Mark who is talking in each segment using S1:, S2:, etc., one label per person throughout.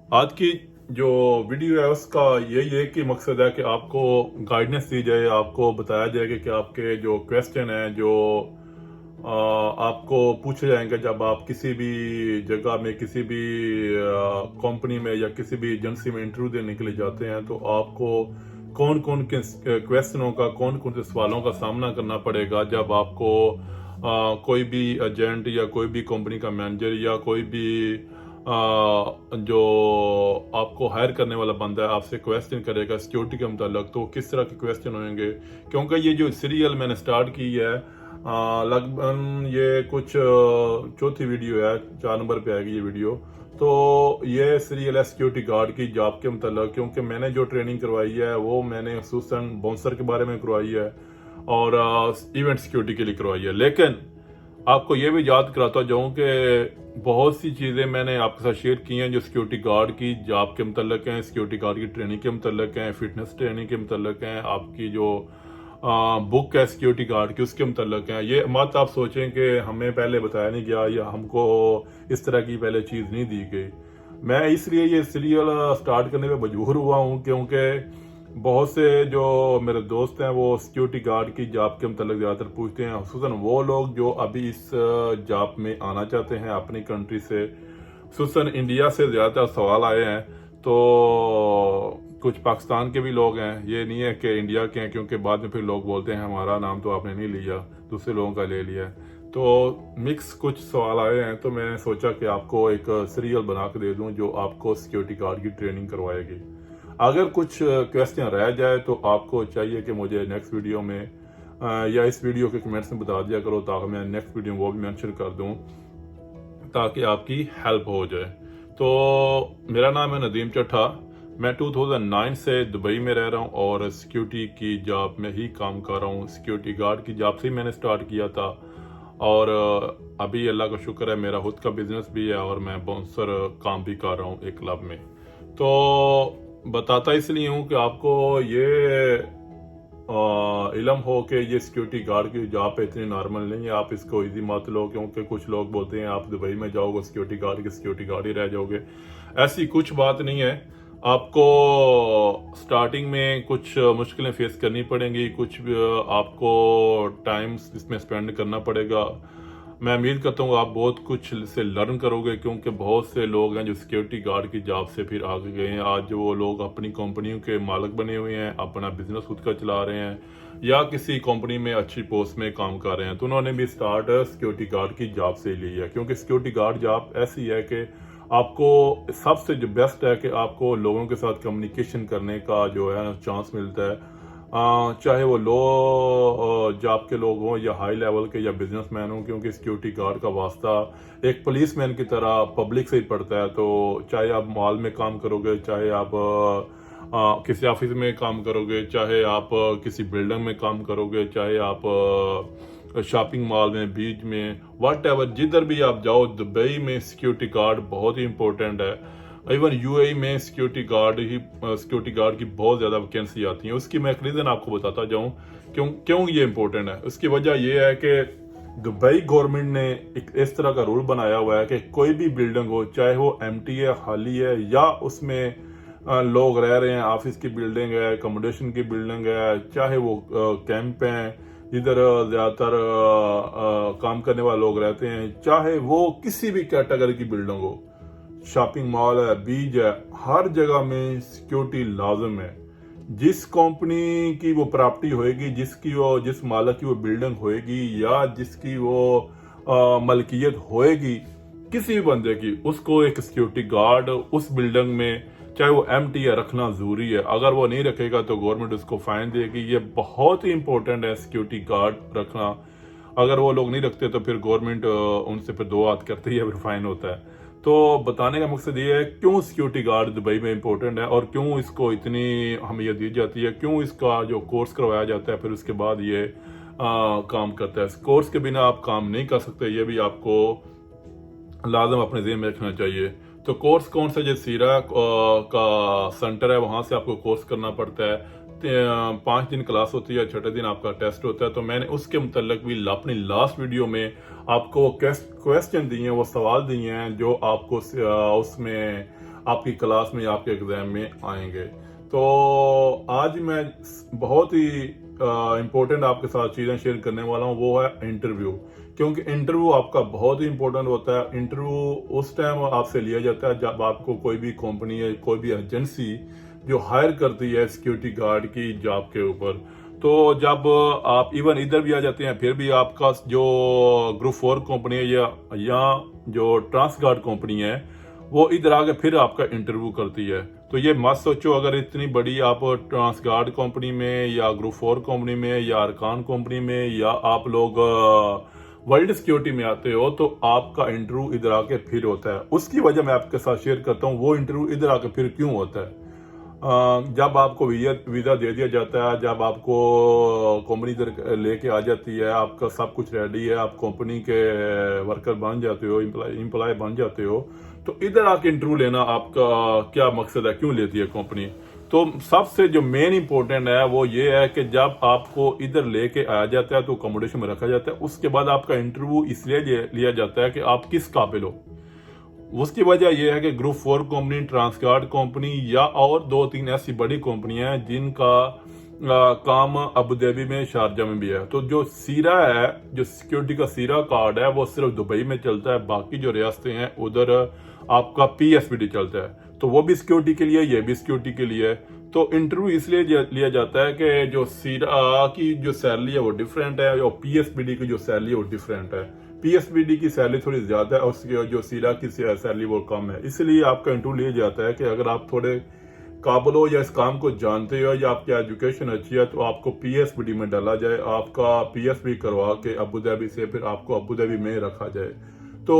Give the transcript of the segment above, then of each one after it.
S1: आज की जो वीडियो है उसका यही है कि मकसद है कि आपको गाइडेंस दी जाए, आपको बताया जाए कि आपके जो क्वेश्चन हैं जो आपको पूछे जाएंगे जब आप किसी भी जगह में, किसी भी कंपनी में या किसी भी एजेंसी में इंटरव्यू देने के लिए जाते हैं, तो आपको कौन कौन के क्वेश्चनों का, कौन कौन से सवालों का सामना करना पड़ेगा जब आपको कोई भी एजेंट या कोई भी कंपनी का मैनेजर या कोई भी जो आपको हायर करने वाला बंदा है आपसे क्वेश्चन करेगा सिक्योरिटी के मुताल्लिक, तो किस तरह के क्वेश्चन होंगे। क्योंकि ये जो सीरियल मैंने स्टार्ट की है, लगभग ये कुछ चौथी वीडियो है, 4 नंबर पे आएगी ये वीडियो। तो ये सीरियल है सिक्योरिटी गार्ड की जॉब के मुताल्लिक, क्योंकि मैंने जो ट्रेनिंग करवाई है वो मैंने खसूसन बाउंसर के बारे में करवाई है और इवेंट सिक्योरिटी के लिए करवाई है। लेकिन आपको ये भी याद कराता जाऊं कि बहुत सी चीज़ें मैंने आपके साथ शेयर की हैं जो सिक्योरिटी गार्ड की जॉब के मुतल्लिक हैं, सिक्योरिटी गार्ड की ट्रेनिंग के मुतल्लिक हैं, फिटनेस ट्रेनिंग के मुतल्लिक हैं, आपकी जो बुक है सिक्योरिटी गार्ड की उसके मुतल्लिक हैं। ये मत आप सोचें कि हमें पहले बताया नहीं गया या हमको इस तरह की पहले चीज़ नहीं दी गई। मैं इसलिए ये सीरियल स्टार्ट करने पर मजबूर हुआ हूँ क्योंकि बहुत से जो मेरे दोस्त हैं वो सिक्योरिटी गार्ड की जॉब के मतलब ज़्यादातर पूछते हैं, खुसूसन वो लोग जो अभी इस जॉब में आना चाहते हैं अपनी कंट्री से। खुसूसन इंडिया से ज़्यादातर सवाल आए हैं, तो कुछ पाकिस्तान के भी लोग हैं, ये नहीं है कि इंडिया के हैं, क्योंकि बाद में फिर लोग बोलते हैं हमारा नाम तो आपने नहीं लिया, दूसरे लोगों का ले लिया। तो मिक्स कुछ सवाल आए हैं, तो मैंने सोचा कि आपको एक सीरियल बना के दे दूं जो आपको सिक्योरिटी गार्ड की ट्रेनिंग करवाएगी। अगर कुछ क्वेश्चन रह जाए तो आपको चाहिए कि मुझे नेक्स्ट वीडियो में या इस वीडियो के कमेंट्स में बता दिया करो, ताकि मैं नेक्स्ट वीडियो में वो भी मेंशन कर दूं, ताकि आपकी हेल्प हो जाए। तो मेरा नाम है नदीम चट्ठा, मैं 2009 से दुबई में रह रहा हूं और सिक्योरिटी की जॉब में ही काम कर रहा हूं। सिक्योरिटी गार्ड की जॉब से ही मैंने स्टार्ट किया था और अभी अल्लाह का शुक्र है मेरा खुद का बिजनेस भी है और मैं बाउंसर काम भी कर रहा हूँ एक क्लब में। तो बताता इसलिए हूँ कि आपको ये इलम हो कि ये सिक्योरिटी गार्ड की जॉब पे इतनी नॉर्मल नहीं है, आप इसको इजी मत लो, क्योंकि कुछ लोग बोलते हैं आप दुबई में जाओगे सिक्योरिटी गार्ड ही रह जाओगे। ऐसी कुछ बात नहीं है। आपको स्टार्टिंग में कुछ मुश्किलें फेस करनी पड़ेंगी, कुछ आपको टाइम इसमें स्पेंड करना पड़ेगा। मैं उम्मीद करता हूँ आप बहुत कुछ से लर्न करोगे, क्योंकि बहुत से लोग हैं जो सिक्योरिटी गार्ड की जॉब से फिर आगे गए हैं। आज वो लोग अपनी कंपनियों के मालिक बने हुए हैं, अपना बिजनेस खुद का चला रहे हैं या किसी कंपनी में अच्छी पोस्ट में काम कर रहे हैं। तो उन्होंने भी स्टार्ट सिक्योरिटी गार्ड की जॉब से ली है, क्योंकि सिक्योरिटी गार्ड जॉब ऐसी है कि आपको सबसे जो बेस्ट है कि आपको लोगों के साथ कम्युनिकेशन करने का जो है चांस मिलता है। चाहे वो लो जॉब के लोग हों या हाई लेवल के या बिजनेसमैन हों, क्योंकि सिक्योरिटी गार्ड का वास्ता एक पुलिसमैन की तरह पब्लिक से ही पड़ता है। तो चाहे आप मॉल में काम करोगे, चाहे आप किसी ऑफिस में काम करोगे, चाहे आप किसी बिल्डिंग में काम करोगे, चाहे आप शॉपिंग मॉल में, बीच में, वट एवर, जिधर भी आप जाओ, दुबई में सिक्योरिटी गार्ड बहुत ही इंपॉर्टेंट है। इवन यूएई में सिक्योरिटी गार्ड की बहुत ज़्यादा वैकेंसी आती है। उसकी मैं एक रीज़न आपको बताता जाऊँ क्यों क्यों ये इम्पोर्टेंट है। उसकी वजह यह है कि दुबई गवर्नमेंट ने एक इस तरह का रूल बनाया हुआ है कि कोई भी बिल्डिंग हो, चाहे वो एम्प्टी है, खाली है, या उसमें लोग रह रहे हैं, ऑफिस की बिल्डिंग है, अकोमोडेशन की बिल्डिंग है, चाहे वो कैंप हैं जिधर ज़्यादातर काम करने वाले लोग रहते हैं, चाहे वो किसी भी कैटेगरी की बिल्डिंग हो, शॉपिंग मॉल है, बीच है, हर जगह में सिक्योरिटी लाजम है। जिस कंपनी की वो प्रॉपर्टी होएगी, जिस मालिक की वो बिल्डिंग होएगी या जिसकी वो मलकियत होएगी किसी भी बंदे की, उसको एक सिक्योरिटी गार्ड उस बिल्डिंग में, चाहे वो एम्प्टी है, रखना जरूरी है। अगर वो नहीं रखेगा तो गवर्नमेंट उसको फाइन देगी। ये बहुत ही इंपॉर्टेंट है सिक्योरिटी गार्ड रखना। अगर वो लोग नहीं रखते तो फिर गवर्नमेंट उनसे फिर दो हाथ करती है, फिर फाइन होता है। तो बताने का मकसद ये है क्यों सिक्योरिटी गार्ड दुबई में इंपॉर्टेंट है और क्यों इसको इतनी अहमियत दी जाती है, क्यों इसका जो कोर्स करवाया जाता है फिर उसके बाद ये काम करता है। कोर्स के बिना आप काम नहीं कर सकते, ये भी आपको लाजम अपने ज़हन में रखना चाहिए। तो कोर्स कौन सा, जैसे सीरा का सेंटर है, वहाँ से आपको कोर्स करना पड़ता है। 5 दिन क्लास होती है, छठे दिन आपका टेस्ट होता है। तो मैंने उसके मुतल्लिक भी अपनी लास्ट वीडियो में आपको क्वेश्चन दिए हैं, वो सवाल दिए हैं जो आपको उसमें आपकी क्लास में या आपके एग्जाम में आएंगे। तो आज मैं बहुत ही इम्पोर्टेंट आपके साथ चीज़ें शेयर करने वाला हूँ, वो है इंटरव्यू। क्योंकि इंटरव्यू आपका बहुत ही इंपॉर्टेंट होता है। इंटरव्यू उस टाइम आपसे लिया जाता है जब आपको कोई भी कंपनी या कोई भी एजेंसी जो हायर करती है सिक्योरिटी गार्ड की जॉब के ऊपर। तो जब आप इवन इधर भी आ जाते हैं फिर भी आपका जो ग्रुप 4 कंपनी है या जो ट्रांस गार्ड कंपनी है वो इधर आके फिर आपका इंटरव्यू करती है। तो ये मत सोचो अगर इतनी बड़ी आप ट्रांस गार्ड कंपनी में या ग्रुप 4 कंपनी में या अरकान कंपनी में या आप लोग वर्ल्ड सिक्योरिटी में आते हो तो आपका इंटरव्यू इधर आके फिर होता है। उसकी वजह मैं आपके साथ शेयर करता हूँ, वो इंटरव्यू इधर आके फिर क्यों होता है। जब आपको वीजा दे दिया जाता है, जब आपको कंपनी इधर लेके आ जाती है, आपका सब कुछ रेडी है, आप कंपनी के वर्कर बन जाते हो, एम्प्लॉय बन जाते हो, तो इधर आके इंटरव्यू लेना आपका क्या मकसद है, क्यों लेती है कंपनी। तो सबसे जो मेन इंपॉर्टेंट है वो ये है कि जब आपको इधर लेके आया जाता है तो अकोमोडेशन में रखा जाता है, उसके बाद आपका इंटरव्यू इसलिए लिया जाता है कि आप किस काबिल हो। उसकी वजह यह है कि ग्रुप 4 कंपनी, ट्रांसगार्ड कंपनी या और 2-3 ऐसी बड़ी कंपनियां हैं जिनका काम अबू धाबी में, शारजा में भी है। तो जो सीरा है, जो सिक्योरिटी का सीरा कार्ड है, वो सिर्फ दुबई में चलता है, बाकी जो रियासतें हैं उधर आपका PSBD चलता है। तो वो भी सिक्योरिटी के लिए, ये भी सिक्योरिटी के लिए है। तो इंटरव्यू इसलिए लिया जाता है कि जो सीरा की जो सैलरी है वो डिफरेंट है और PSBD की जो सैलरी है वो डिफरेंट है। PSBD की सैलरी थोड़ी ज्यादा है और उसकी जो सीरा की सैलरी वो कम है। इसलिए आपका इंटरव्यू लिया जाता है कि अगर आप थोड़े काबिल हो या इस काम को जानते हो या आपकी एजुकेशन अच्छी है तो आपको PSBD में डाला जाए, आपका PSBD करवा के अबू धाबी से फिर आपको अबू धाबी में रखा जाए। तो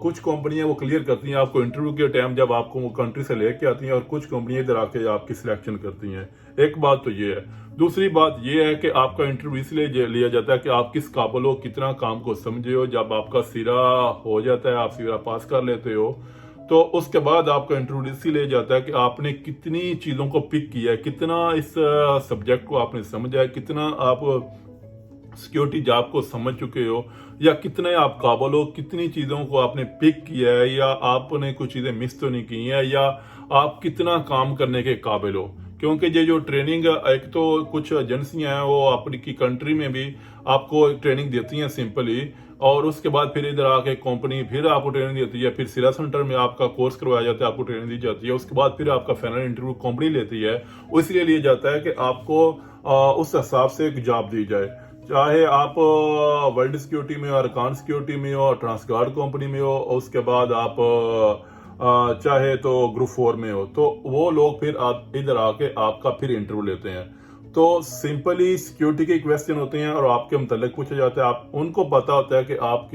S1: कुछ कंपनियां वो क्लियर करती हैं आपको इंटरव्यू के टाइम जब आपको वो कंट्री से लेके आती हैं, और कुछ कंपनियां इधर आके आपकी सिलेक्शन करती हैं। एक बात तो ये है। दूसरी बात ये है कि आपका इंटरव्यू इसलिए लिया जाता है कि आप किस काबिल हो, कितना काम को समझे हो। जब आपका सिरा हो जाता है, आप सिरा पास कर लेते हो, तो उसके बाद आपका इंटरव्यू इसीलिए जाता है कि आपने कितनी चीजों को पिक किया है, कितना इस सब्जेक्ट को आपने समझा है, कितना आप सिक्योरिटी जॉब को समझ चुके हो, या कितने आप काबिल हो, कितनी चीजों को आपने पिक किया है, या आपने कुछ चीजें मिस तो नहीं की हैं, या आप कितना काम करने के काबिल हो। क्योंकि ये जो ट्रेनिंग, एक तो कुछ एजेंसियां हैं वो अपनी की कंट्री में भी आपको ट्रेनिंग देती हैं सिंपली, और उसके बाद फिर इधर आके कंपनी फिर आपको ट्रेनिंग देती है, फिर सिरा सेंटर में आपका कोर्स करवाया जाता है, आपको ट्रेनिंग दी जाती है, उसके बाद फिर आपका फाइनल इंटरव्यू कंपनी लेती है। इसलिए लिया जाता है कि आपको उस हिसाब से एक जॉब दी जाए, चाहे आप वर्ल्ड सिक्योरिटी में हो, अरकान सिक्योरिटी में हो, ट्रांसगार्ड कंपनी में हो, और उसके बाद आप चाहे तो ग्रुप 4 में हो, तो वो लोग फिर आप इधर आके आपका फिर इंटरव्यू लेते हैं। तो सिंपली सिक्योरिटी के क्वेश्चन होते हैं और आपके मुतल्लिक पूछा जाता है। आप उनको पता होता है कि आप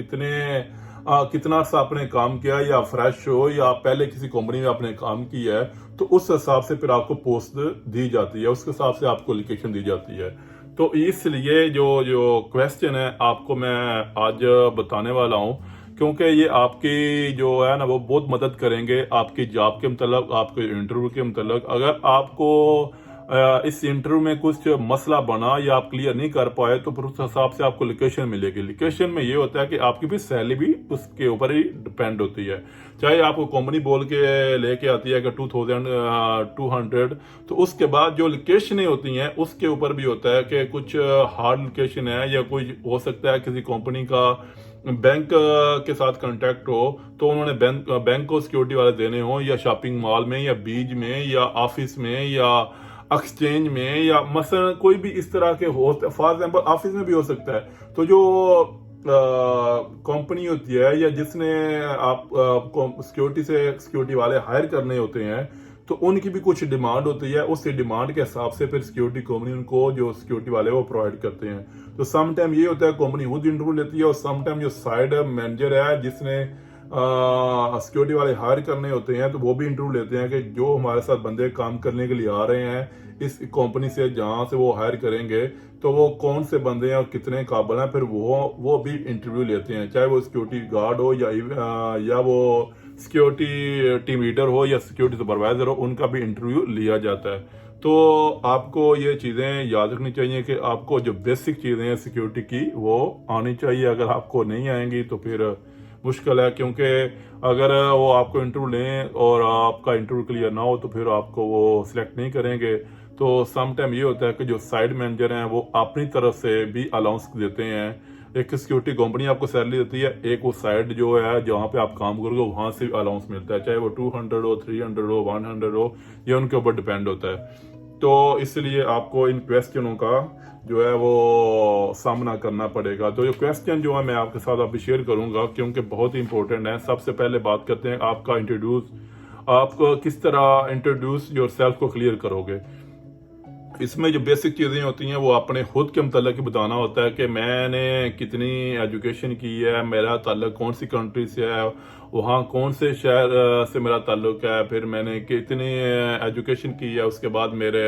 S1: कितना सा आपने काम किया, या फ्रेश हो या आप पहले किसी कंपनी में आपने काम किया है, तो उस हिसाब से फिर आपको पोस्ट दी जाती है, उसके हिसाब से आपको लोकेशन दी जाती है। तो इसलिए जो जो क्वेश्चन है आपको मैं आज बताने वाला हूँ, क्योंकि ये आपकी जो है ना वो बहुत मदद करेंगे आपकी जॉब के मतलब, आपके इंटरव्यू के मतलब। अगर आपको इस इंटरव्यू में कुछ मसला बना या आप क्लियर नहीं कर पाए तो फिर उस हिसाब से आपको लोकेशन मिलेगी। लोकेशन में ये होता है कि आपकी भी सैलरी भी उसके ऊपर ही डिपेंड होती है। चाहे आपको कंपनी बोल के लेके आती है कि 2200, तो उसके बाद जो लोकेशनें होती हैं उसके ऊपर भी होता है कि कुछ हार्ड लोकेशन है, या कोई हो सकता है किसी कंपनी का बैंक के साथ कांटेक्ट हो तो उन्होंने बैंक को सिक्योरिटी वाले देने हो, या शॉपिंग मॉल में, या बीच में, या ऑफिस में, या एक्सचेंज में, या मसलन कोई भी इस तरह के हो, फॉर एग्जाम्पल ऑफिस में भी हो सकता है। तो जो कंपनी होती है या जिसने आप सिक्योरिटी वाले हायर करने होते हैं, तो उनकी भी कुछ डिमांड होती है। उस डिमांड के हिसाब से फिर सिक्योरिटी कंपनी उनको जो सिक्योरिटी वाले वो प्रोवाइड करते हैं। तो सम टाइम ये होता है कंपनी खुद इंटरव्यू लेती है, और सम टाइम जो साइड मैनेजर है जिसने सिक्योरिटी वाले हायर करने होते हैं तो वो भी इंटरव्यू लेते हैं कि जो हमारे साथ बंदे काम करने के लिए आ रहे हैं इस कंपनी से, जहां से वो हायर करेंगे, तो वो कौन से बंदे हैं और कितने काबिल हैं, फिर वो भी इंटरव्यू लेते हैं। चाहे वो सिक्योरिटी गार्ड हो या वो सिक्योरिटी टीम लीडर हो या सिक्योरिटी सुपरवाइजर हो, उनका भी इंटरव्यू लिया जाता है। तो आपको ये चीज़ें याद रखनी चाहिए कि आपको जो बेसिक चीज़ें हैं सिक्योरिटी की वो आनी चाहिए। अगर आपको नहीं आएंगी तो फिर मुश्किल है, क्योंकि अगर वो आपको इंटरव्यू लें और आपका इंटरव्यू क्लियर ना हो तो फिर आपको वो सिलेक्ट नहीं करेंगे। तो सम टाइम ये होता है कि जो साइड मैनेजर हैं वो अपनी तरफ से भी अलाउंस देते हैं। एक सिक्योरिटी कंपनी आपको सैलरी देती है, एक वो साइड जो है जहाँ पे आप काम करोगे वहां से अलाउंस मिलता है, चाहे वो 200 हो, 300 हो, 100 हो, ये उनके ऊपर डिपेंड होता है। तो इसलिए आपको इन क्वेश्चनों का जो है वो सामना करना पड़ेगा। तो ये क्वेश्चन जो है मैं आपके साथ अभी शेयर करूंगा, क्योंकि बहुत ही इंपॉर्टेंट है। सबसे पहले बात करते हैं आपका इंट्रोड्यूस, आप किस तरह इंट्रोड्यूस योरसेल्फ को क्लियर करोगे। इसमें जो बेसिक चीज़ें होती हैं वो अपने खुद के मतलब बताना होता है कि मैंने कितनी एजुकेशन की है, मेरा ताल्लुक कौन सी कंट्री से है, वहाँ कौन से शहर से मेरा ताल्लुक है, फिर मैंने कितनी एजुकेशन की है, उसके बाद मेरे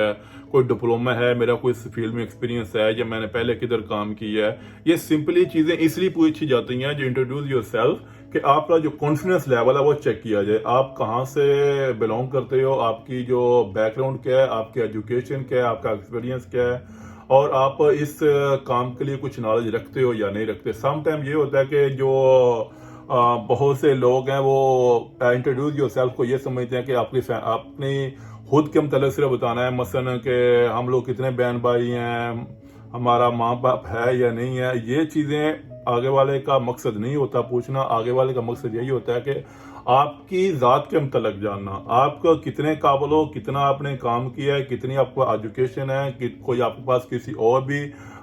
S1: कोई डिप्लोमा है, मेरा कोई फील्ड में एक्सपीरियंस है, या मैंने पहले किधर काम किया है। ये सिंपली चीज़ें इसलिए पूछी जाती हैं जो इंट्रोड्यूस योर सेल्फ, कि आपका जो कॉन्फिडेंस लेवल है वो चेक किया जाए। आप कहाँ से बिलोंग करते हो, आपकी जो बैकग्राउंड क्या है, आपकी एजुकेशन क्या है, आपका एक्सपीरियंस क्या है, और आप इस काम के लिए कुछ नॉलेज रखते हो या नहीं रखते। सम टाइम ये होता है कि जो बहुत से लोग हैं वो इंट्रोड्यूस योरसेल्फ को ये समझते हैं कि अपनी खुद के मतलब सिर्फ बताना है, मसलन कि हम लोग कितने बहन भाई हैं, हमारा माँ बाप है या नहीं है। ये चीज़ें आगे वाले का मकसद नहीं होता पूछना। आगे वाले का मकसद यही होता है कि आपकी ज़ात के मतलब जानना, आप कितने काबिल हो, कितना आपने काम किया है, कितनी आपको एजुकेशन है, कोई आपके पास किसी और भी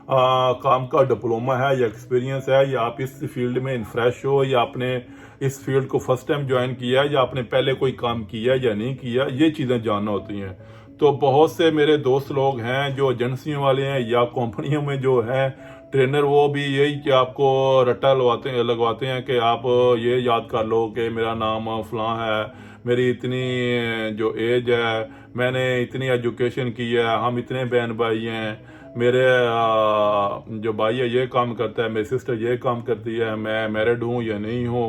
S1: काम का डिप्लोमा है या एक्सपीरियंस है, या आप इस फील्ड में फ्रेश हो, या आपने इस फील्ड को फर्स्ट टाइम ज्वाइन किया है, या आपने पहले कोई काम किया या नहीं किया। ये चीज़ें जानना होती हैं। तो बहुत से मेरे दोस्त लोग हैं जो एजेंसियों वाले हैं या कंपनियों में जो है ट्रेनर, वो भी यही कि आपको रट्टा लगवाते हैं कि आप ये याद कर लो कि मेरा नाम फलां है, मेरी इतनी जो एज है, मैंने इतनी एजुकेशन की है, हम इतने बहन भाई हैं, मेरे जो भाई है ये काम करता है, मेरी सिस्टर ये काम करती है, मैं मैरिड हूँ या नहीं हूँ,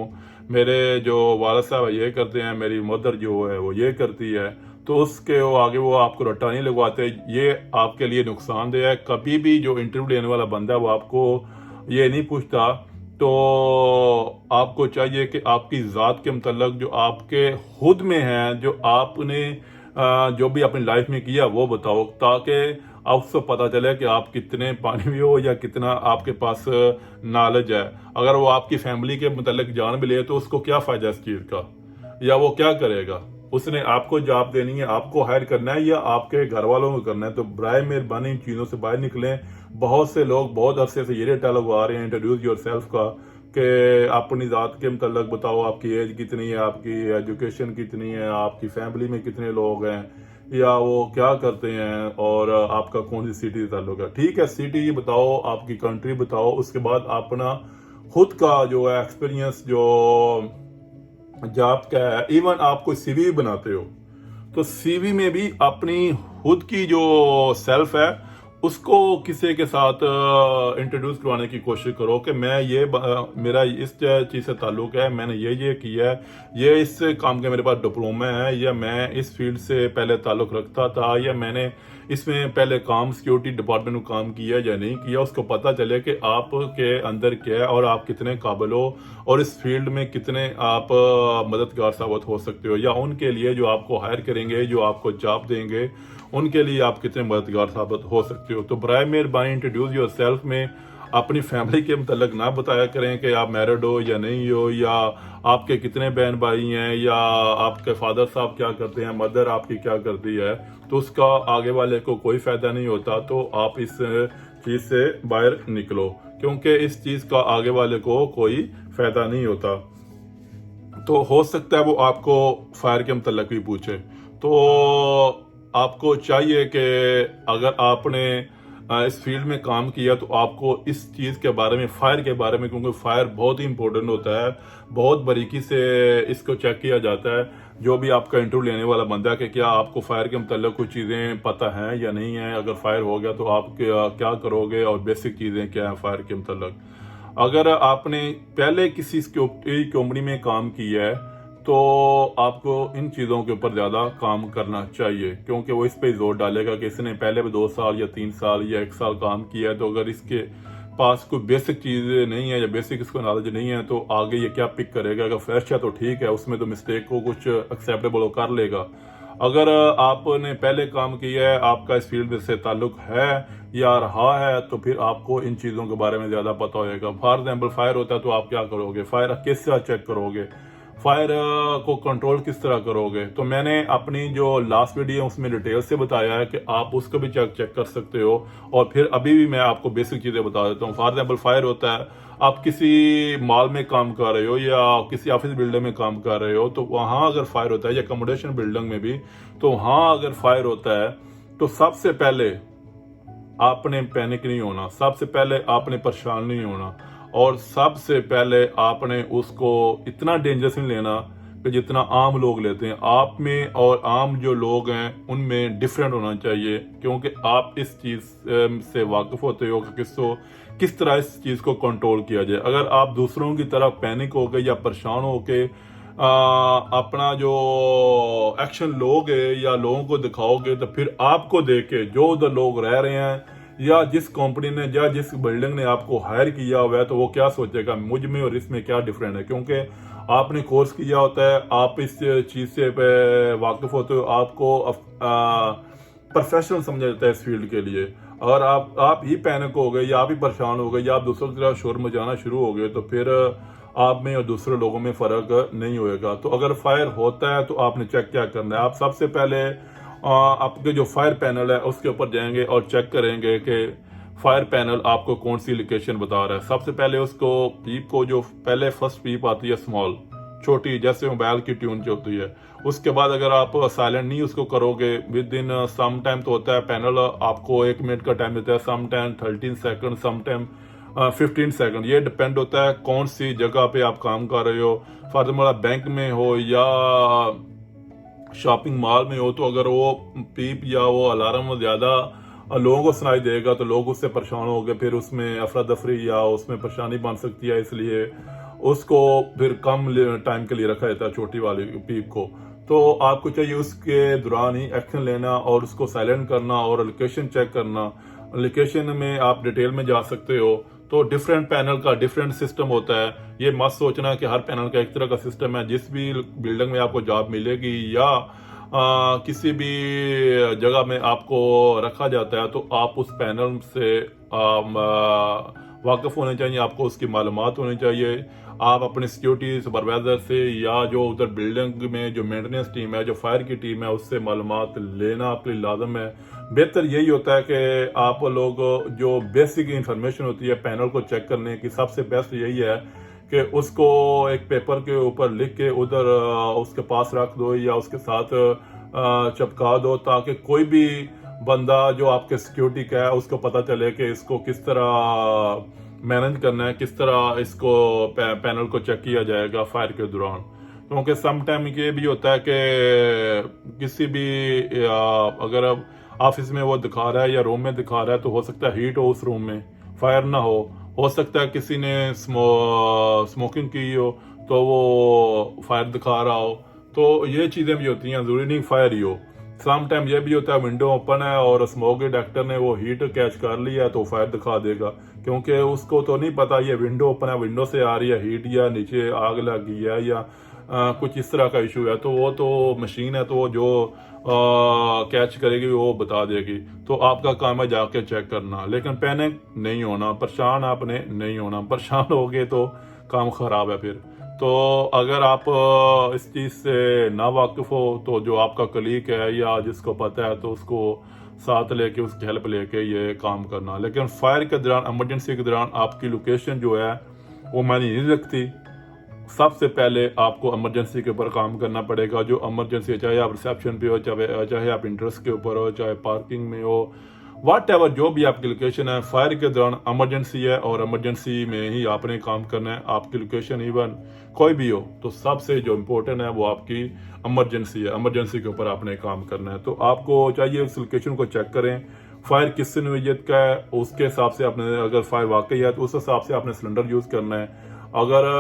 S1: मेरे जो वालिद साहब ये करते हैं, मेरी मदर जो है वो ये करती है। तो उसके वो आगे वो आपको रट्टा नहीं लगवाते। ये आपके लिए नुकसानदेह है। कभी भी जो इंटरव्यू लेने वाला बंदा है वो आपको ये नहीं पूछता। तो आपको चाहिए कि आपकी ज़ात के मतलब जो आपके खुद में है, जो आपने जो भी अपनी लाइफ में किया वो बताओ, ताकि आपको पता चले कि आप कितने पानी में हो या कितना आपके पास नॉलेज है। अगर वो आपकी फैमिली के मतलब जान भी ले तो उसको क्या फ़ायदा इस चीज़ का, या वो क्या करेगा। उसने आपको जॉब देनी है, आपको हायर करना है या आपके घर वालों को करना है। तो बराए मेहरबानी इन चीज़ों से बाहर निकलें। बहुत से लोग बहुत अरसे से ये रेटा लगवा रहे हैं इंट्रोड्यूस योरसेल्फ का, कि अपनी ज़ात के मतलब बताओ, आपकी एज कितनी है, आपकी एजुकेशन कितनी है, आपकी फैमिली में कितने लोग हैं, या वो क्या करते हैं, और आपका कौन सी सिटी से ताल्लुक है। ठीक है, सिटी बताओ, आपकी कंट्री बताओ, उसके बाद अपना खुद का जो है एक्सपीरियंस जो जॉब का है। इवन आप कोई सीवी बनाते हो तो सीवी में भी अपनी खुद की जो सेल्फ है उसको किसी के साथ इंट्रोड्यूस करवाने की कोशिश करो कि मैं ये मेरा इस चीज़ से ताल्लुक है, मैंने ये किया है, ये इस काम के मेरे पास डिप्लोमा है, या मैं इस फील्ड से पहले ताल्लुक रखता था, या मैंने इसमें पहले काम सिक्योरिटी डिपार्टमेंट में काम किया या नहीं किया। उसको पता चले कि आपके अंदर क्या है और आप कितने काबिल हो, और इस फील्ड में कितने आप मददगार साबित हो सकते हो, या उनके लिए जो आपको हायर करेंगे, जो आपको जॉब देंगे, उनके लिए आप कितने मददगार साबित हो सकते हो। तो बराए मेहरबानी इंट्रोड्यूस योरसेल्फ में अपनी फैमिली के मतलब ना बताया करें कि आप मैरिड हो या नहीं हो, या आपके कितने बहन भाई हैं, या आपके फादर साहब क्या करते हैं, मदर आपकी क्या करती है। तो उसका आगे वाले को कोई फायदा नहीं होता। तो आप इस चीज़ से बाहर निकलो, क्योंकि इस चीज़ का आगे वाले को कोई फायदा नहीं होता। तो हो सकता है वो आपको फायर के मतलब भी पूछे। तो आपको चाहिए कि अगर आपने इस फील्ड में काम किया तो आपको इस चीज़ के बारे में, फायर के बारे में, क्योंकि फायर बहुत ही इंपॉर्टेंट होता है, बहुत बारीकी से इसको चेक किया जाता है जो भी आपका इंटरव्यू लेने वाला बंदा है, कि क्या आपको फायर के मतलब कुछ चीज़ें पता हैं या नहीं है। अगर फायर हो गया तो आप क्या करोगे, और बेसिक चीज़ें क्या हैं फायर के मतलब। अगर आपने पहले किसी कंपनी में काम किया है तो आपको इन चीज़ों के ऊपर ज़्यादा काम करना चाहिए, क्योंकि वो इस पे जोर डालेगा कि इसने पहले भी 2 साल या 3 साल या 1 साल काम किया है। तो अगर इसके पास कोई बेसिक चीज़ नहीं है या बेसिक इसको नॉलेज नहीं है तो आगे ये क्या पिक करेगा। अगर फ्रेश है तो ठीक है, उसमें तो मिस्टेक को कुछ एक्सेप्टेबल वो कर लेगा। अगर आपने पहले काम किया है, आपका इस फील्ड से ताल्लुक है या रहा है, तो फिर आपको इन चीज़ों के बारे में ज़्यादा पता होगा। फॉर एग्जाम्पल फायर होता है तो आप क्या करोगे, फायर किस तरह चेक करोगे, फायर को कंट्रोल किस तरह करोगे। तो मैंने अपनी जो लास्ट वीडियो है उसमें डिटेल से बताया है कि आप उसको भी चेक कर सकते हो। और फिर अभी भी मैं आपको बेसिक चीज़ें बता देता हूँ। फॉर एग्जाम्पल फायर होता है, आप किसी मॉल में काम कर रहे हो या किसी ऑफिस बिल्डिंग में काम कर रहे हो, तो वहाँ अगर फायर होता है या अकोमोडेशन बिल्डिंग में भी, तो वहाँ अगर फायर होता है तो सबसे पहले आपने पैनिक नहीं होना, सबसे पहले आपने परेशान नहीं होना, और सबसे पहले आपने उसको इतना डेंजरस नहीं लेना कि जितना आम लोग लेते हैं। आप में और आम जो लोग हैं उनमें डिफरेंट होना चाहिए, क्योंकि आप इस चीज़ से वाकिफ होते हो कि किस तरह इस चीज़ को कंट्रोल किया जाए। अगर आप दूसरों की तरफ पैनिक हो गए या परेशान हो के अपना जो एक्शन लोगे या लोगों को दिखाओगे, तो फिर आपको देख के जो उधर लोग रह रहे हैं या जिस कंपनी ने या जिस बिल्डिंग ने आपको हायर किया हुआ है, तो वो क्या सोचेगा मुझ में और इसमें क्या डिफरेंट है। क्योंकि आपने कोर्स किया होता है, आप इस चीज़ से वाकिफ होते हो, आपको प्रोफेशनल समझा जाता है इस फील्ड के लिए। अगर आप ही पैनिक हो गए या आप ही परेशान हो गए या आप दूसरों की तरह शोर मचाना शुरू हो गए, तो फिर आप में और दूसरे लोगों में फ़र्क नहीं होएगा। तो अगर फायर होता है तो आपने चेक क्या करना है, आप सबसे पहले आपके जो फायर पैनल है उसके ऊपर जाएंगे और चेक करेंगे कि फायर पैनल आपको कौन सी लोकेशन बता रहा है। सबसे पहले उसको पीप को, जो पहले फर्स्ट पीप आती है स्मॉल छोटी, जैसे मोबाइल की ट्यून जो होती है, उसके बाद अगर आप साइलेंट नहीं उसको करोगे, विद इन सम टाइम तो होता है पैनल आपको 1 मिनट का टाइम देता है, some time 13 second, some time 15 second. ये डिपेंड होता है कौन सी जगह पे आप काम कर रहे हो। फॉर एग्जाम्पल बैंक में हो या शॉपिंग मॉल में हो, तो अगर वो पीप या वो अलार्म ज़्यादा लोगों को सुनाई देगा तो लोग उससे परेशान हो गए, फिर उसमें अफरा दफरी या उसमें परेशानी बन सकती है, इसलिए उसको फिर कम टाइम के लिए रखा जाता है छोटी वाली पीप को। तो आपको चाहिए उसके दौरान ही एक्शन लेना और उसको साइलेंट करना और लोकेशन चेक करना। लोकेशन में आप डिटेल में जा सकते हो, तो डिफरेंट पैनल का डिफरेंट सिस्टम होता है। ये मत सोचना कि हर पैनल का एक तरह का सिस्टम है। जिस भी बिल्डिंग में आपको जॉब मिलेगी या किसी भी जगह में आपको रखा जाता है, तो आप उस पैनल से वाकिफ होने चाहिए, आपको उसकी मालूमात होनी चाहिए। आप अपने सिक्योरिटी सुपरवाइजर से या जो उधर बिल्डिंग में जो मेंटेनेंस टीम है, जो फायर की टीम है, उससे मालूमात लेना आपके लिए लाजम है। बेहतर यही होता है कि आप लोग जो बेसिक इंफॉर्मेशन होती है पैनल को चेक करने की, सबसे बेस्ट यही है कि उसको एक पेपर के ऊपर लिख के उधर उसके पास रख दो या उसके साथ चिपका दो, ताकि कोई भी बंदा जो आपके सिक्योरिटी का है उसको पता चले कि इसको किस तरह मैनेज करना है, किस तरह इसको पैनल को चेक किया जाएगा फायर के दौरान। क्योंकि सम टाइम ये भी होता है कि किसी भी अगर अब ऑफिस में वो दिखा रहा है या रूम में दिखा रहा है, तो हो सकता है हीट हो उस रूम में, फायर ना हो सकता है किसी ने स्मोकिंग की हो तो वो फायर दिखा रहा हो। तो ये चीज़ें भी होती हैं, ज़रूरी नहीं फायर ही हो। सम टाइम ये भी होता है विंडो ओपन है और स्मोक डिटेक्टर ने वो हीट कैच कर लिया तो फायर दिखा देगा, क्योंकि उसको तो नहीं पता ये विंडो ओपन है, विंडो से आ रही है हीट या नीचे आग लगी है या कुछ इस तरह का इशू है। तो वो तो मशीन है, तो वो जो कैच करेगी वो बता देगी। तो आपका काम है जाके चेक करना, लेकिन पैनिक नहीं होना, परेशान आपने नहीं होना। परेशान हो गए तो काम खराब है फिर। तो अगर आप इस चीज़ से ना वाकिफ हो, तो जो आपका कलीग है या जिसको पता है, तो उसको साथ लेके उसकी हेल्प लेके ये काम करना। लेकिन फायर के दौरान, इमरजेंसी के दौरान आपकी लोकेशन जो है वो मायने नहीं रखती। सबसे पहले आपको इमरजेंसी के ऊपर काम करना पड़ेगा। जो इमरजेंसी, चाहे आप रिसेप्शन पे हो, चाहे आप इंट्रेंस के ऊपर हो, चाहे पार्किंग में हो, वाट एवर जो भी आपकी लोकेशन है, फायर के दौरान इमरजेंसी है और इमरजेंसी में ही आपने काम करना है। आपकी लोकेशन इवन कोई भी हो, तो सबसे जो इम्पोर्टेंट है वो आपकी इमरजेंसी है। इमरजेंसी के ऊपर आपने काम करना है, तो आपको चाहिए उस लोकेशन को चेक करें। फायर किस नौइयत का है, उसके हिसाब से आपने, अगर फायर वाकई है तो उस हिसाब से आपने सिलेंडर यूज़ करना है। अगर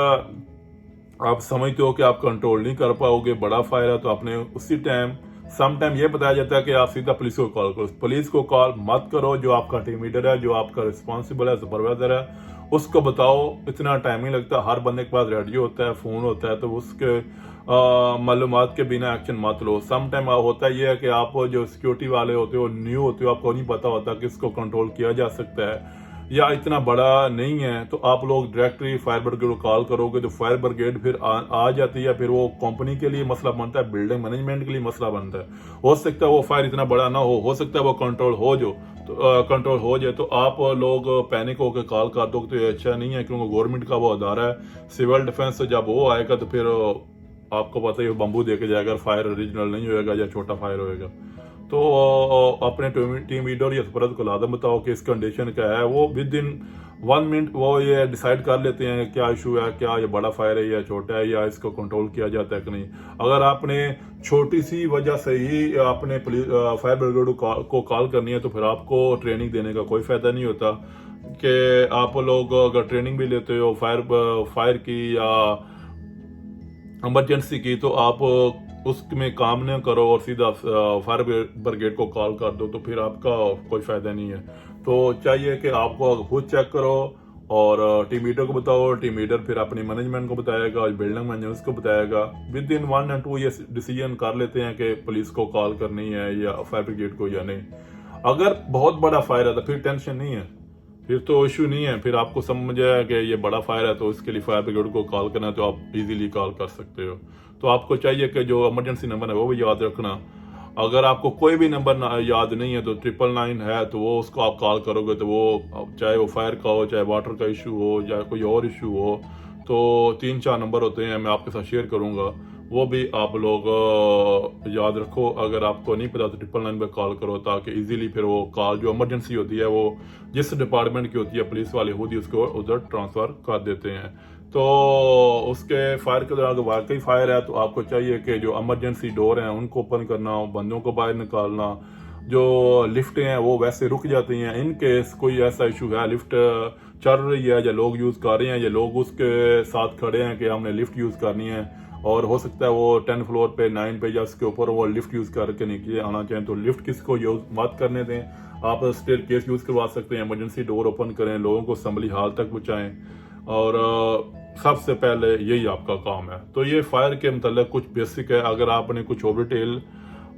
S1: आप समझते हो कि आप कंट्रोल नहीं कर पाओगे, बड़ा फायर है, तो आपने उसी टाइम सम टाइम ये बताया जाता है कि आप सीधा पुलिस को कॉल करो। पुलिस को कॉल मत करो, जो आपका टीम लीडर है, जो आपका रिस्पॉन्सिबल है, सुपरवाइजर है, उसको बताओ। इतना टाइम नहीं लगता, हर बंदे के पास रेडियो होता है, फ़ोन होता है, तो उसके मालूमात के बिना एक्शन मत लो। सम टाइम होता ये है कि आप जो सिक्योरिटी वाले होते हो, न्यू होते हो, आपको नहीं पता होता कि इसको कंट्रोल किया जा सकता है या इतना बड़ा नहीं है, तो आप लोग डायरेक्टली फायर ब्रिगेड को कॉल करोगे तो फायर ब्रिगेड फिर आ जाती है। फिर वो कंपनी के लिए मसला बनता है, बिल्डिंग मैनेजमेंट के लिए मसला बनता है। हो सकता है वो फायर इतना बड़ा ना हो सकता है वो कंट्रोल हो जो कंट्रोल हो जाए, तो आप लोग पैनिक होकर कॉल कर दो तो ये अच्छा नहीं है, क्योंकि गवर्नमेंट का वो अदारा है। सिविल डिफेंस से जब वो आएगा तो फिर आपको पता ही बम्बू दे के जाएगा, फायर ओरिजिनल नहीं होएगा या छोटा फायर होएगा। तो अपने टीम लीडर या सुपरवाइजर को लाजम बताओ कि इस कंडीशन क्या है। वो विद इन 1 मिनट वो ये डिसाइड कर लेते हैं क्या इशू है, क्या ये बड़ा फायर है या छोटा है, या इसको कंट्रोल किया जाता है कि नहीं। अगर आपने छोटी सी वजह से ही आपने फायर ब्रिगेड को कॉल करनी है, तो फिर आपको ट्रेनिंग देने का कोई फायदा नहीं होता। कि आप लोग अगर ट्रेनिंग भी लेते हो फायर की या इमरजेंसी की, तो आप उसमें काम न करो और सीधा फायर ब्रिगेड को कॉल कर दो, तो फिर आपका कोई फायदा नहीं है। तो चाहिए कि आपको खुद चेक करो और टीम लीडर को बताओ, टीम लीडर फिर अपनी मैनेजमेंट को बताएगा, बिल्डिंग मैनेजर को बताएगा। विद इन 1 या 2 ये डिसीजन कर लेते हैं कि पुलिस को कॉल करनी है या फायर ब्रिगेड को या नहीं। अगर बहुत बड़ा फायर है तो फिर टेंशन नहीं है, फिर तो इशू नहीं है। फिर आपको समझ आया कि ये बड़ा फायर है तो इसके लिए फायर ब्रिगेड को कॉल करना है, तो आप इजीली कॉल कर सकते हो। तो आपको चाहिए कि जो इमरजेंसी नंबर है वो भी याद रखना। अगर आपको कोई भी नंबर याद नहीं है तो 999 है, तो वो उसको आप कॉल करोगे तो वो चाहे वो फायर का हो, चाहे वाटर का इशू हो, या कोई और इशू हो, तो 3-4 नंबर होते हैं, मैं आपके साथ शेयर करूंगा, वो भी आप लोग याद रखो। अगर आपको नहीं पता तो 999 पे कॉल करो, ताकि इजीली फिर वो कॉल जो इमरजेंसी होती है वो जिस डिपार्टमेंट की होती है, पुलिस वाले खुद ही उसको उधर ट्रांसफर कर देते हैं। तो उसके फायर के दौरान अगर वाकई फायर है तो आपको चाहिए कि जो इमरजेंसी डोर हैं उनको ओपन करना, बंदों को बाहर निकालना। जो लिफ्टें हैं वो वैसे रुक जाती हैं, इन केस कोई ऐसा इशू है, लिफ्ट चल रही है या लोग यूज़ कर रहे हैं या लोग उसके साथ खड़े हैं कि हमने लिफ्ट यूज़ करनी है, और हो सकता है वो 10 फ्लोर पे, 9 पे या उसके ऊपर वो लिफ्ट यूज़ करके नीचे आना चाहें, तो लिफ्ट किसको यूज़ मत करने दें। आप स्टेयर केस यूज़ करवा सकते हैं, इमरजेंसी डोर ओपन करें, लोगों को संभली हाल तक पहुँचाएँ, और सबसे पहले यही आपका काम है। तो ये फायर के मतलब कुछ बेसिक है। अगर आपने कुछ और डिटेल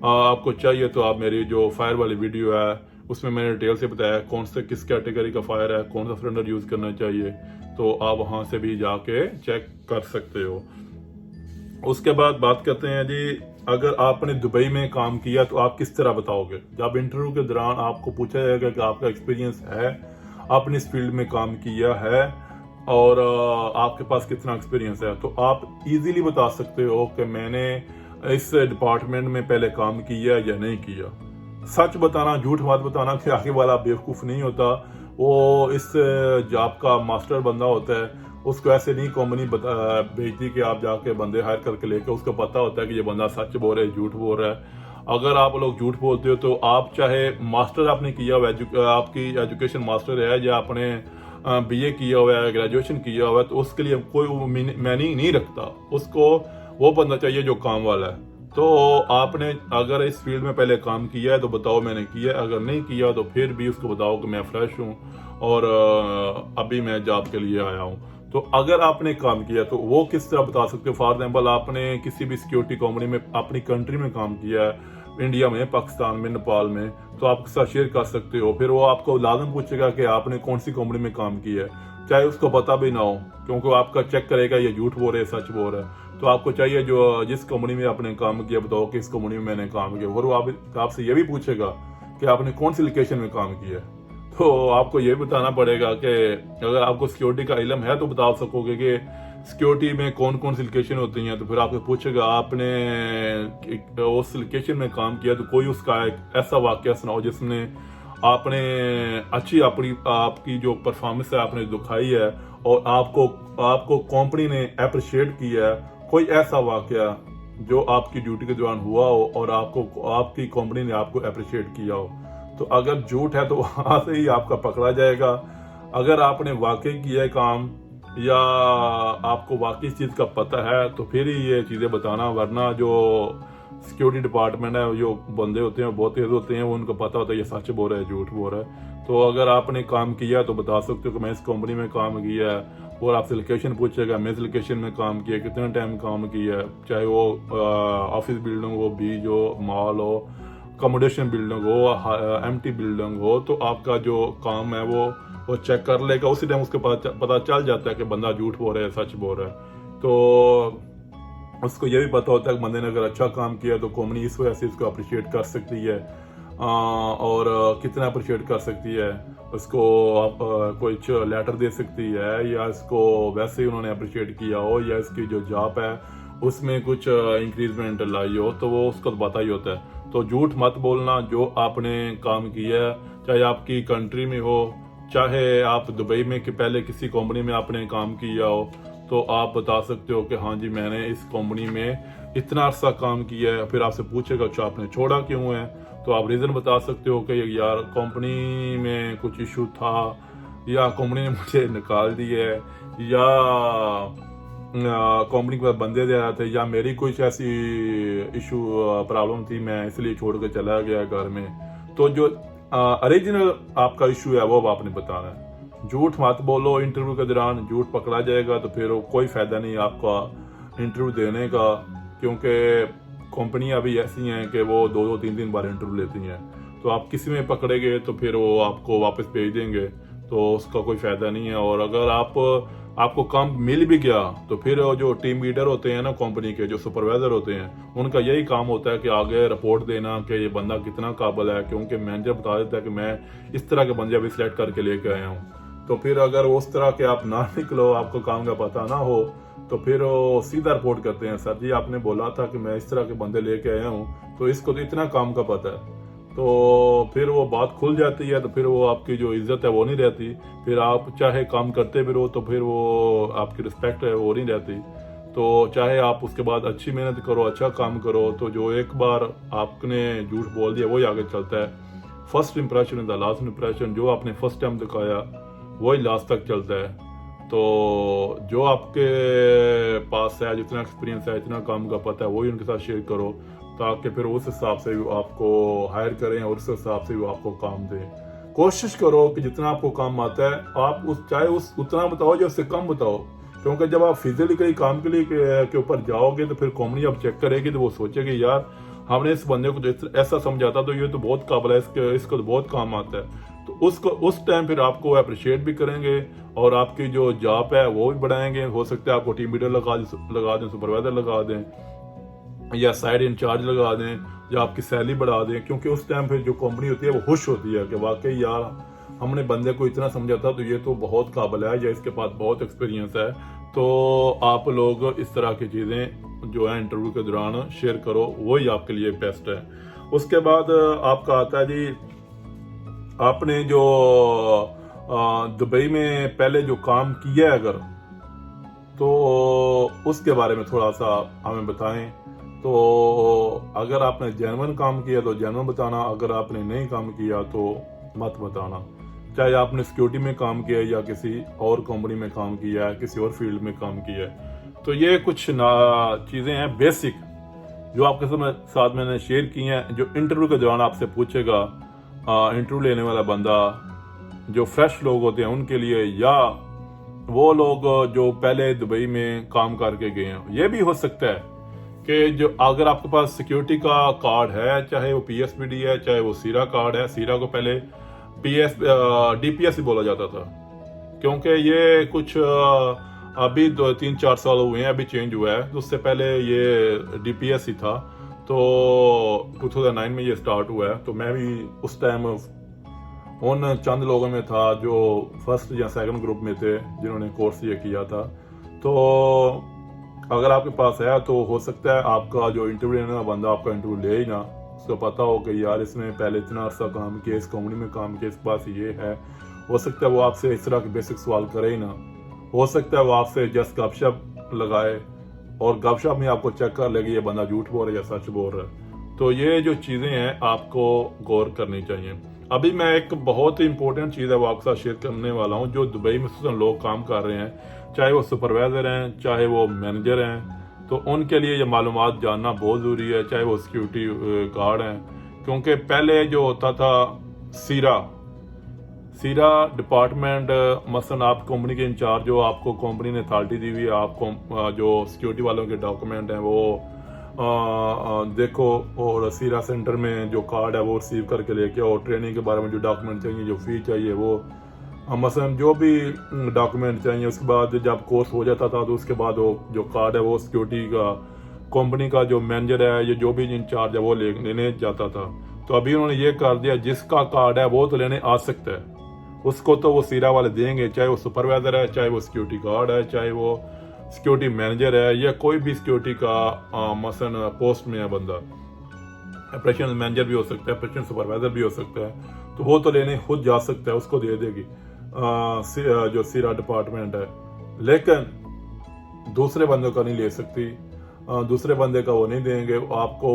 S1: आपको चाहिए तो आप मेरी जो फायर वाली वीडियो है उसमें मैंने डिटेल से बताया कौन से किस कैटेगरी का फायर है, कौन सा सिलेंडर यूज़ करना चाहिए, तो आप वहाँ से भी जाके चेक कर सकते हो। उसके बाद बात करते हैं जी, अगर आपने दुबई में काम किया तो आप किस तरह बताओगे। जब इंटरव्यू के दौरान आपको पूछा जाएगा कि आपका एक्सपीरियंस है, आपने इस फील्ड में काम किया है और आपके पास कितना एक्सपीरियंस है, तो आप इजीली बता सकते हो कि मैंने इस डिपार्टमेंट में पहले काम किया या नहीं किया। सच बताना, झूठ मत बताना कि आगे वाला बेवकूफ़ नहीं होता। वो इस जॉब का मास्टर बंदा होता है, उसको ऐसे नहीं कंपनी भेजती कि आप जाके बंदे हायर करके लेके, उसको पता होता है कि ये बंदा सच बोल रहा है, झूठ बोल रहा है। अगर आप लोग झूठ बोलते हो तो आप चाहे मास्टर आपने किया हुआ आपकी एजुकेशन मास्टर है या आपने बीए किया हुआ है, ग्रेजुएशन किया हुआ है, तो उसके लिए कोई मैनी नहीं रखता। उसको वो बंदा चाहिए जो काम वाला है। तो आपने अगर इस फील्ड में पहले काम किया है तो बताओ मैंने किया है, अगर नहीं किया तो फिर भी उसको बताओ कि मैं फ्रेश हूँ और अभी मैं जॉब के लिए आया हूँ। तो अगर आपने काम किया तो वो किस तरह बता सकते हो। फॉर एग्जाम्पल, आपने किसी भी सिक्योरिटी कंपनी में अपनी कंट्री में काम किया है, इंडिया में, पाकिस्तान में, नेपाल में, तो आप उसके साथ शेयर कर सकते हो। फिर वो आपको लाजम पूछेगा कि आपने कौन सी कंपनी में काम किया है, चाहे उसको पता भी ना हो, क्योंकि वो आपका चेक करेगा ये झूठ बोल रहे हैं सच बोल रहे हैं। तो आपको चाहिए जो जिस कंपनी में आपने काम किया बताओ कि इस कंपनी में मैंने काम किया। और वो आपसे ये भी पूछेगा कि आपने कौन सी लोकेशन में काम किया है। तो आपको ये बताना पड़ेगा कि अगर आपको सिक्योरिटी का इल्म है तो बता सकोगे कि सिक्योरिटी में कौन कौन सी लोकेशन होती हैं। तो फिर आपको पूछेगा आपने उस लोकेशन में काम किया तो कोई उसका एक ऐसा वाकया सुनाओ जिसने आपने अच्छी आपकी जो परफॉर्मेंस है आपने दिखाई है और आपको कंपनी ने अप्रिशिएट किया है। कोई ऐसा वाकया जो आपकी ड्यूटी के दौरान हुआ हो और आपकी कंपनी ने आपको अप्रिशिएट किया हो। तो अगर झूठ है तो वहां से ही आपका पकड़ा जाएगा। अगर आपने वाकई किया है काम या आपको वाकई इस चीज़ का पता है तो फिर ही ये चीज़ें बताना, वरना जो सिक्योरिटी डिपार्टमेंट है, जो बंदे होते हैं वो बहुत तेज होते हैं, वो उनको पता होता है ये सच बोल रहा है झूठ बोल रहा है। तो अगर आपने काम किया तो बता सकते हो कि मैं इस कंपनी में काम किया है, और आपसे लोकेशन पूछेगा, मैं इस लोकेशन में काम किया, कितना टाइम काम किया है, चाहे वो ऑफिस बिल्डिंग हो, बीज हो, मॉल हो, अकोमोडेशन बिल्डिंग हो, एम्प्टी बिल्डिंग हो, तो आपका जो काम है वो चेक कर लेगा। उसी टाइम उसके पता चल जाता है कि बंदा झूठ बोल रहा है सच बोल रहा है। तो उसको ये भी पता होता है कि बंदे ने अगर अच्छा काम किया तो कंपनी इस वजह से उसको अप्रिशिएट कर सकती है, और कितना अप्रिशिएट कर सकती है, उसको कुछ लेटर दे सकती है, या इसको वैसे ही उन्होंने अप्रिशिएट किया हो, या इसकी जो जॉब है उसमें कुछ इंक्रीजमेंट लाई हो, तो वो उसको पता ही होता है। तो झूठ मत बोलना, जो आपने काम किया है, चाहे आपकी कंट्री में हो, चाहे आप दुबई में कि पहले किसी कंपनी में आपने काम किया हो, तो आप बता सकते हो कि हाँ जी मैंने इस कंपनी में इतना अरसा काम किया है। फिर आपसे पूछेगा अच्छा आपने छोड़ा क्यों है, तो आप रीज़न बता सकते हो कि यार कंपनी में कुछ इशू था, या कंपनी ने मुझे निकाल दिया है, या कंपनी के बंदे दे रहे थे, या मेरी कुछ ऐसी इशू प्रॉब्लम थी मैं इसलिए छोड़ के चला गया घर में। तो जो ओरिजिनल आपका इशू है वो आपने बताना है। झूठ मत बोलो इंटरव्यू के दौरान, झूठ पकड़ा जाएगा तो फिर कोई फायदा नहीं आपका इंटरव्यू देने का, क्योंकि कंपनियां भी ऐसी हैं कि वो 2-3 बार इंटरव्यू लेती हैं। तो आप किसी में पकड़े गए तो फिर वो आपको वापस भेज देंगे, तो उसका कोई फायदा नहीं है। और अगर आपको काम मिल भी गया तो फिर जो टीम लीडर होते हैं ना कंपनी के, जो सुपरवाइजर होते हैं, उनका यही काम होता है कि आगे रिपोर्ट देना कि ये बंदा कितना काबिल है, क्योंकि मैनेजर बता देता है कि मैं इस तरह के बंदे अभी सिलेक्ट करके लेके आया हूँ। तो फिर अगर उस तरह के आप ना निकलो, आपको काम का पता ना हो, तो फिर वो सीधा रिपोर्ट करते हैं, सर जी आपने बोला था कि मैं इस तरह के बंदे लेके आया हूँ, तो इसको तो इतना काम का पता है। तो फिर वो बात खुल जाती है, तो फिर वो आपकी जो इज्जत है वो नहीं रहती। फिर आप चाहे काम करते भी रहो तो फिर वो आपकी रिस्पेक्ट है वो नहीं रहती। तो चाहे आप उसके बाद अच्छी मेहनत करो, अच्छा काम करो, तो जो एक बार आपने झूठ बोल दिया वही आगे चलता है। First impression is the last impression, जो आपने फर्स्ट टाइम दिखाया वही लास्ट तक चलता है। तो जो आपके पास है, जितना एक्सपीरियंस है, इतना काम का पता है, वही उनके साथ शेयर करो, ताकि फिर उस हिसाब से भी आपको हायर करें और उस हिसाब से भी आपको काम दें। कोशिश करो कि जितना आपको काम आता है आप चाहे उतना बताओ या उससे कम बताओ, क्योंकि जब आप फिजिकली काम के लिए के ऊपर जाओगे तो फिर कंपनी आप चेक करेगी तो वो सोचेगी यार हमने इस बंदे को तो ऐसा समझा था, तो ये तो बहुत काबिल है, इसको तो बहुत काम आता है। तो उस टाइम फिर आपको अप्रिशिएट भी करेंगे और आपकी जो जॉब है वो भी बढ़ाएंगे। हो सकता है आपको टीम लीडर लगा दें, सुपरवाइजर लगा दें, या साइड इंचार्ज लगा दें, या आपकी सैलरी बढ़ा दें, क्योंकि उस टाइम फिर जो कंपनी होती है वो खुश होती है कि वाकई यार हमने बंदे को इतना समझा था, तो ये तो बहुत काबिल है या इसके पास बहुत एक्सपीरियंस है। तो आप लोग इस तरह की चीज़ें जो है इंटरव्यू के दौरान शेयर करो, वही आपके लिए बेस्ट है। उसके बाद आपका आता है जी, आपने जो दुबई में पहले जो काम किया है अगर, तो उसके बारे में थोड़ा सा हमें बताएं। तो अगर आपने जेन्युइन काम किया तो जेन्युइन बताना, अगर आपने नहीं काम किया तो मत बताना। चाहे आपने सिक्योरिटी में काम किया है या किसी और कंपनी में काम किया है, किसी और फील्ड में काम किया है। तो ये कुछ चीज़ें हैं बेसिक जो आपके साथ मैंने शेयर की हैं, जो इंटरव्यू के दौरान आपसे पूछेगा इंटरव्यू लेने वाला बंदा, जो फ्रेश लोग होते हैं उनके लिए, या वो लोग जो पहले दुबई में काम करके गए हैं। ये भी हो सकता है कि जो अगर आपके पास सिक्योरिटी का कार्ड है, चाहे वो PSPD है, चाहे वो सीरा कार्ड है, सीरा को पहले DPS ही बोला जाता था, क्योंकि ये कुछ अभी 2-3-4 साल हुए हैं, अभी चेंज हुआ है। तो उससे पहले ये DPS ही था, तो 2009 में ये स्टार्ट हुआ है। तो मैं भी उस टाइम उन चंद लोगों में था जो फर्स्ट या सेकंड ग्रुप में थे जिन्होंने कोर्स ये किया था। तो अगर आपके पास है तो हो सकता है आपका जो इंटरव्यू लेने वाला बंदा आपका इंटरव्यू ले ही ना, उसको पता हो कि यार इसने पहले इतना अर्सा काम किया, इस कंपनी में काम किया, इसके पास ये है। हो सकता है वो आपसे इस तरह के बेसिक सवाल करे ही ना, हो सकता है वो आपसे जस्ट गपशप लगाए और गपशप में आपको चेक कर लेगी ये बंदा झूठ बोल रहा है या सच बोल रहा है। तो ये जो चीज़ें हैं आपको गौर करनी चाहिए। अभी मैं एक बहुत ही इंपॉर्टेंट चीज़ है वो आपके साथ शेयर करने वाला हूँ। जो दुबई में लोग काम कर रहे हैं, चाहे वो सुपरवाइजर हैं, चाहे वो मैनेजर हैं, तो उनके लिए ये मालूमात जानना बहुत ज़रूरी है, चाहे वो सिक्योरिटी गार्ड हैं, क्योंकि पहले जो होता था सीरा डिपार्टमेंट, मसलन आप कंपनी के इंचार्ज हो, आपको कंपनी ने अथॉरिटी दी हुई है, आपको जो सिक्योरिटी वालों के डॉक्यूमेंट हैं वो देखो, और सीरा सेंटर में जो कार्ड है वो रिसीव करके लेके आओ, ट्रेनिंग के बारे में जो डॉक्यूमेंट चाहिए, जो फी चाहिए वो मसलन जो भी डॉक्यूमेंट चाहिए। उसके बाद जब कोर्स हो जाता था तो उसके बाद वो जो कार्ड है वो सिक्योरिटी का कंपनी का जो मैनेजर है या जो भी इंचार्ज है वो लेने जाता था। तो अभी उन्होंने ये कर दिया, जिसका कार्ड है वो तो लेने आ सकता है, उसको तो वो सीरा वाले देंगे, चाहे वो सुपरवाइजर है, चाहे वो सिक्योरिटी गार्ड है, चाहे वो सिक्योरिटी मैनेजर है, या कोई भी सिक्योरिटी का मसलन पोस्ट में है बंदा, ऑपरेशन मैनेजर भी हो सकता है, ऑपरेशन सुपरवाइजर भी हो सकता है, तो वो तो लेने खुद जा सकता है, उसको दे देगी जो सीरा डिपार्टमेंट है। लेकिन दूसरे बंदों का नहीं ले सकती, दूसरे बंदे का वो नहीं देंगे। आपको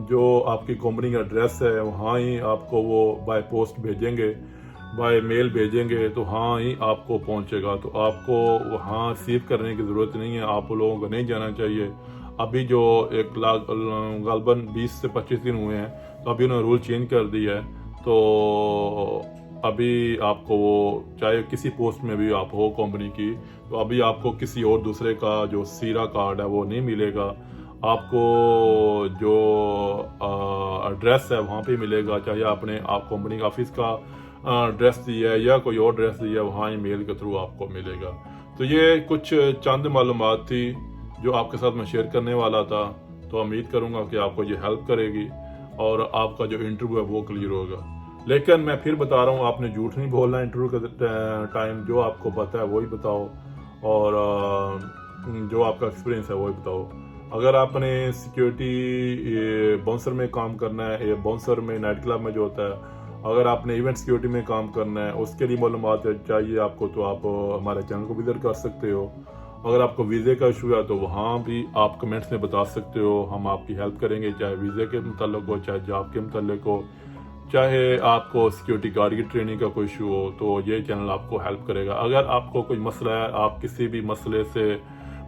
S1: जो आपकी कंपनी का एड्रेस है वहाँ ही आपको वो बाय पोस्ट भेजेंगे, बाय मेल भेजेंगे, तो हाँ ही आपको पहुँचेगा। तो आपको वहाँ रिसीव करने की ज़रूरत नहीं है, आप लोगों को नहीं जाना चाहिए। अभी जो एक लाख गालबन 20 से 25 दिन हुए हैं, तो अभी उन्होंने रूल चेंज कर दिया है। तो अभी आपको वो चाहे किसी पोस्ट में भी आप हो कंपनी की, तो अभी आपको किसी और दूसरे का जो सीरा कार्ड है वो नहीं मिलेगा, आपको जो एड्रेस है वहाँ पे मिलेगा, चाहे आपने आप कंपनी का ऑफिस का एड्रेस दिया है या कोई और एड्रेस दिया है, वहाँ ईमेल के थ्रू आपको मिलेगा। तो ये कुछ चंद मालूमात थी जो आपके साथ मैं शेयर करने वाला था। तो उम्मीद करूँगा कि आपको ये हेल्प करेगी और आपका जो इंटरव्यू है वो क्लियर होगा। लेकिन मैं फिर बता रहा हूँ, आपने झूठ नहीं बोलना इंटरव्यू के टाइम, जो आपको पता है वही बताओ और जो आपका एक्सपीरियंस है वही बताओ। अगर आपने सिक्योरिटी बाउंसर में काम करना है, या बाउंसर में नाइट क्लब में जो होता है, अगर आपने इवेंट सिक्योरिटी में काम करना है, उसके लिए मालूमात चाहिए आपको, तो आप हमारे चैनल को विजिट कर सकते हो। अगर आपको वीज़े का इशू है तो वहाँ भी आप कमेंट्स में बता सकते हो, हम आपकी हेल्प करेंगे, चाहे वीज़े के मुताल्लिक हो, चाहे जॉब के मुताल्लिक हो, चाहे आपको सिक्योरिटी गार्ड की ट्रेनिंग का कोई इशू हो, तो ये चैनल आपको हेल्प करेगा। अगर आपको कोई मसला है, आप किसी भी मसले से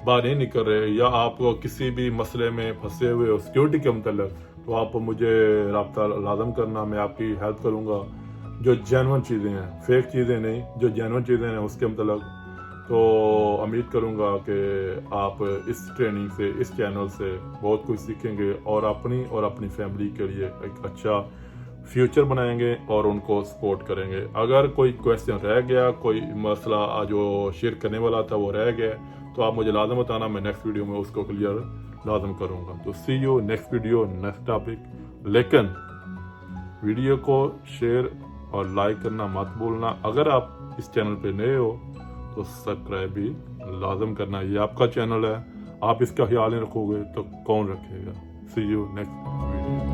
S1: बाहर नहीं निकल रहे, या आप किसी भी मसले में फंसे हुए हो सिक्योरिटी के मुताल्लिक, तो आप मुझे रब्ता लाजम करना, मैं आपकी हेल्प करूँगा। जो जेन्युइन चीज़ें हैं, फेक चीज़ें नहीं, जो जेन्युइन चीज़ें हैं उसके मुताल्लिक। तो उम्मीद करूँगा कि आप इस ट्रेनिंग से, इस चैनल से बहुत कुछ सीखेंगे और अपनी फैमिली के लिए एक अच्छा फ्यूचर बनाएंगे और उनको सपोर्ट करेंगे। अगर कोई क्वेश्चन रह गया, कोई मसला जो शेयर करने वाला था वो रह गया, तो आप मुझे लाजम बताना, मैं नेक्स्ट वीडियो में उसको क्लियर लाजम करूँगा। तो see you next video, next topic. लेकिन वीडियो को शेयर और लाइक करना मत भूलना। अगर आप इस चैनल पे नए हो तो सब्सक्राइब भी लाजम करना, ये आपका चैनल है, आप इसका ख्याल नहीं रखोगे तो कौन रखेगा। सी यू नेक्स्ट वीडियो।